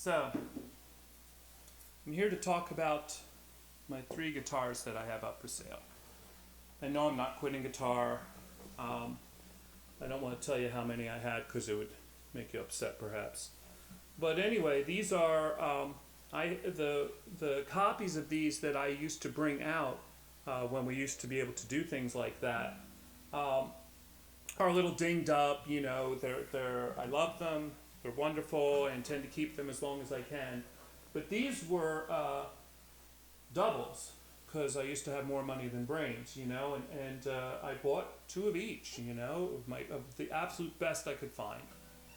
So, I'm here to talk about my 3 guitars that I have up for sale. I know I'm not quitting guitar. I don't want to tell you how many I had because it would make you upset perhaps. But anyway, these are the copies of these that I used to bring out when we used to be able to do things like that. Are a little dinged up, you know. I love them. They're wonderful. I intend to keep them as long as I can. But these were doubles because I used to have more money than brains, you know, and I bought 2 of each, you know, of the absolute best I could find.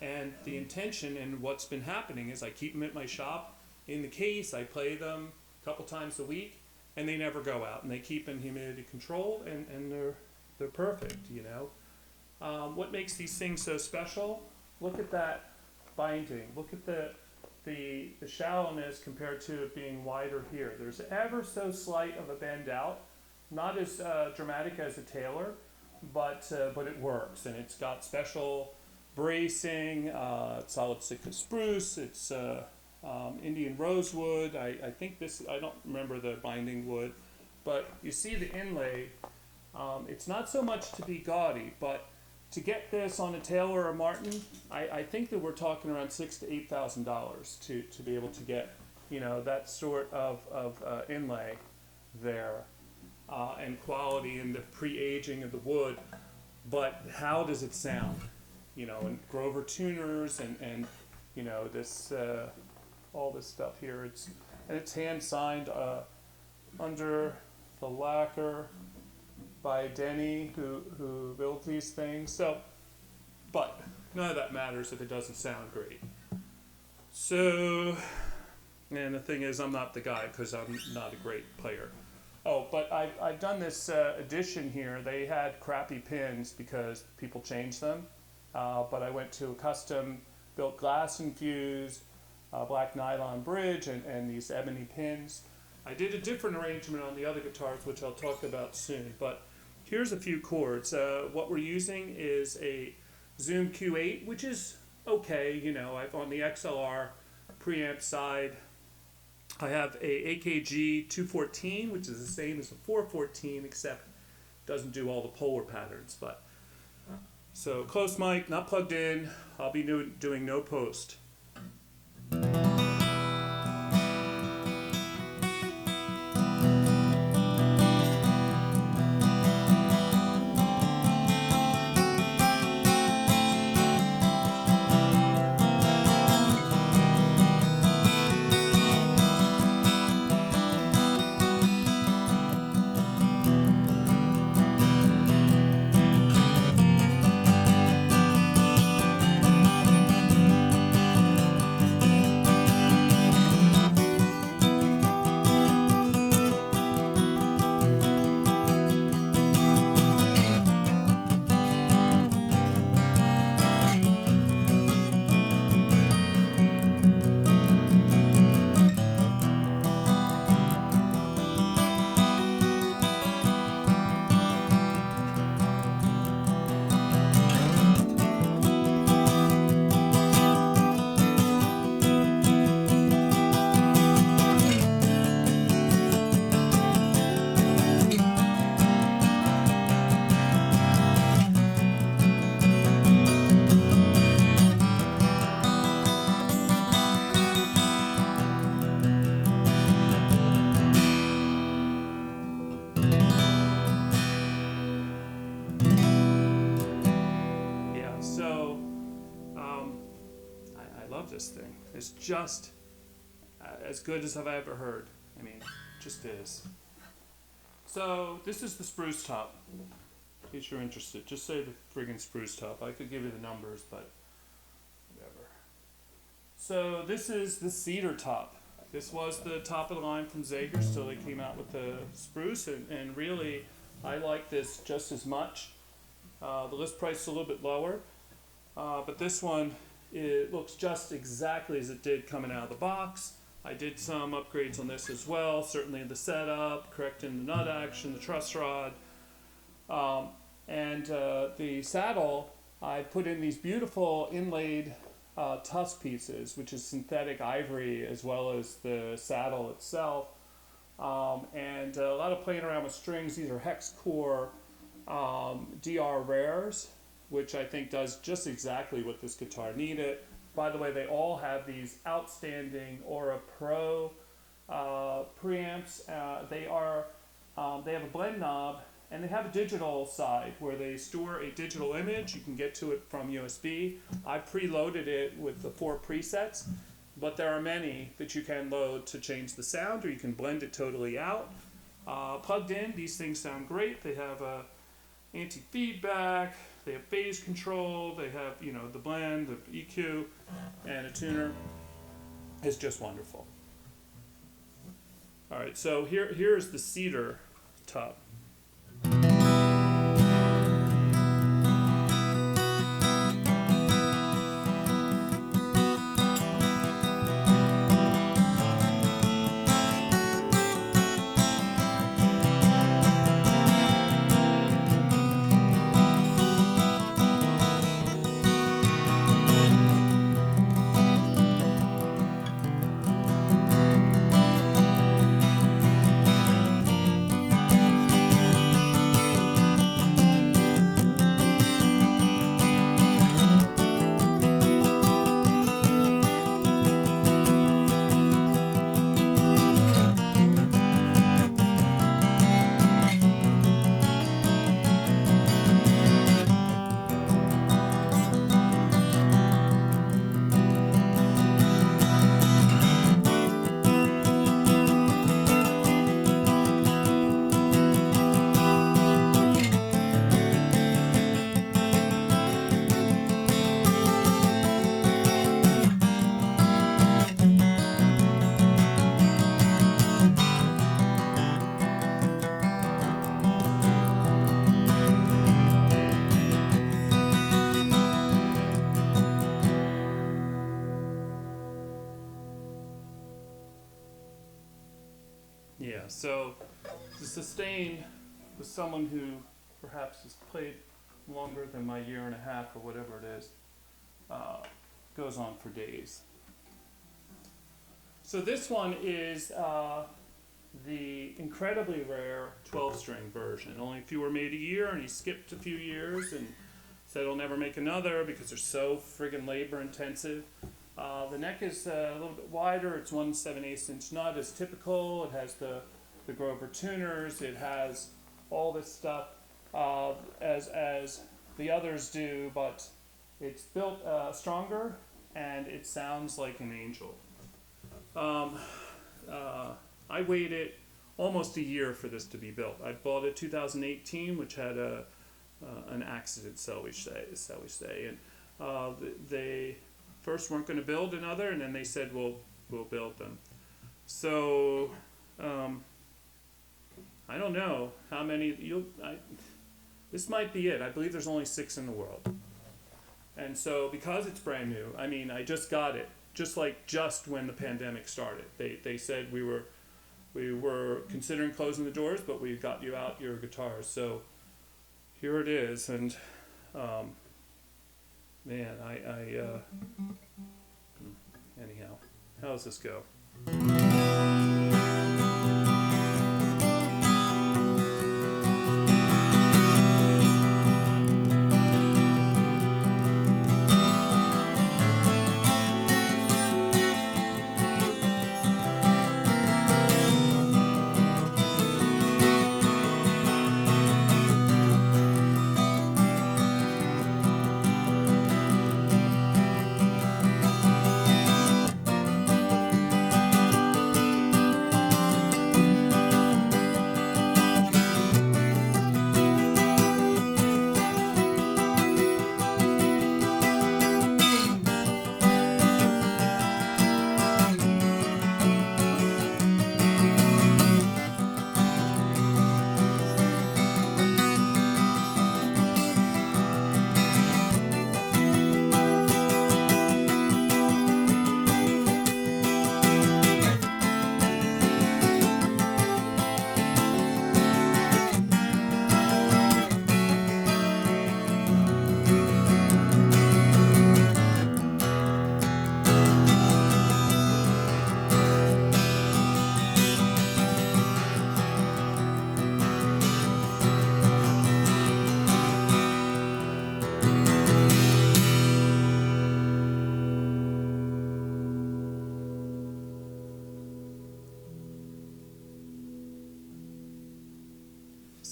And the intention and what's been happening is I keep them at my shop in the case. I play them a couple times a week, and they never go out, and they keep in humidity control, and they're perfect, you know. What makes these things so special? Look at that binding. Look at the shallowness compared to it being wider here. There's ever so slight of a bend out, not as dramatic as a Taylor, but it works, and it's got special bracing. It's solid Sitka spruce. It's Indian rosewood. I think this. I don't remember the binding wood, but you see the inlay. It's not so much to be gaudy, but to get this on a Taylor or a Martin, I think that we're talking around $6,000 to $8,000 to be able to get, you know, that sort of inlay there, and quality and the pre-aging of the wood. But how does it sound? You know, and Grover tuners and you know, this all this stuff here. It's hand signed under the lacquer by Denny, who builds these things. So, but none of that matters if it doesn't sound great. So, and the thing is, I'm not the guy because I'm not a great player. Oh, but I've done this edition here. They had crappy pins because people changed them. But I went to a custom built glass infused black nylon bridge and these ebony pins. I did a different arrangement on the other guitars, which I'll talk about soon. But here's a few chords. What we're using is a Zoom Q8, which is okay. You know, I've on the XLR preamp side, I have a AKG 214, which is the same as a 414, except doesn't do all the polar patterns. But so close mic, not plugged in. I'll be doing no post. This thing is just as good as I've ever heard. I mean, just is. So this is the spruce top. In case you're interested, just say the friggin' spruce top. I could give you the numbers, but whatever. So this is the cedar top. This was the top of the line from Zagers, so they came out with the spruce, and really I like this just as much. The list price is a little bit lower, but this one, it looks just exactly as it did coming out of the box. I did some upgrades on this as well, certainly the setup, correcting the nut action, the truss rod. And the saddle, I put in these beautiful inlaid tusk pieces, which is synthetic ivory, as well as the saddle itself. And a lot of playing around with strings. These are hex core DR rares, which I think does just exactly what this guitar needed. By the way, they all have these outstanding Aura Pro preamps. They have a blend knob, and they have a digital side where they store a digital image. You can get to it from USB. I preloaded it with the 4 presets, but there are many that you can load to change the sound, or you can blend it totally out. Plugged in, these things sound great. They have anti-feedback, they have phase control, they have, you know, the blend, the EQ, and a tuner. It's just wonderful. All right, so here's the Cedar tub. Yeah, so the sustain with someone who perhaps has played longer than my year and a half or whatever it is, goes on for days. So this one is the incredibly rare 12-string version. Only a few were made a year, and he skipped a few years and said he'll never make another because they're so friggin' labor intensive. The neck is a little bit wider. It's 1 7/8 inch nut as typical. It has the Grover tuners. It has all this stuff as the others do, but it's built stronger and it sounds like an angel. I waited almost a year for this to be built. I bought it 2018, which had an accident, shall we say, and they first weren't going to build another, and then they said, we'll build them. So I don't know how many this might be it. I believe there's only 6 in the world, and so because it's brand new, I mean, I just got it just when the pandemic started. They said we were considering closing the doors, but we got you out your guitars. So here it is, and man, anyhow, how does this go?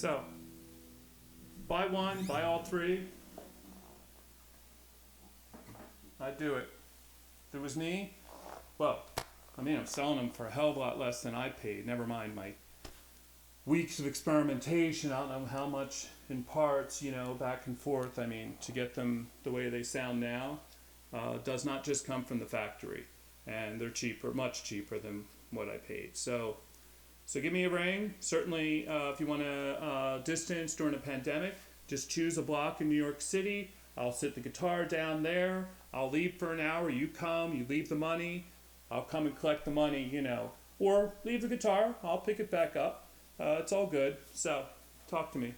So, buy one, buy all three. I'd do it. If it was me, well, I mean, I'm selling them for a hell of a lot less than I paid. Never mind my weeks of experimentation. I don't know how much in parts, you know, back and forth. I mean, to get them the way they sound now, does not just come from the factory. And they're cheaper, much cheaper than what I paid. So give me a ring. Certainly, if you want to distance during a pandemic, just choose a block in New York City. I'll sit the guitar down there. I'll leave for an hour. You come, you leave the money. I'll come and collect the money, you know. Or leave the guitar. I'll pick it back up. It's all good. So, talk to me.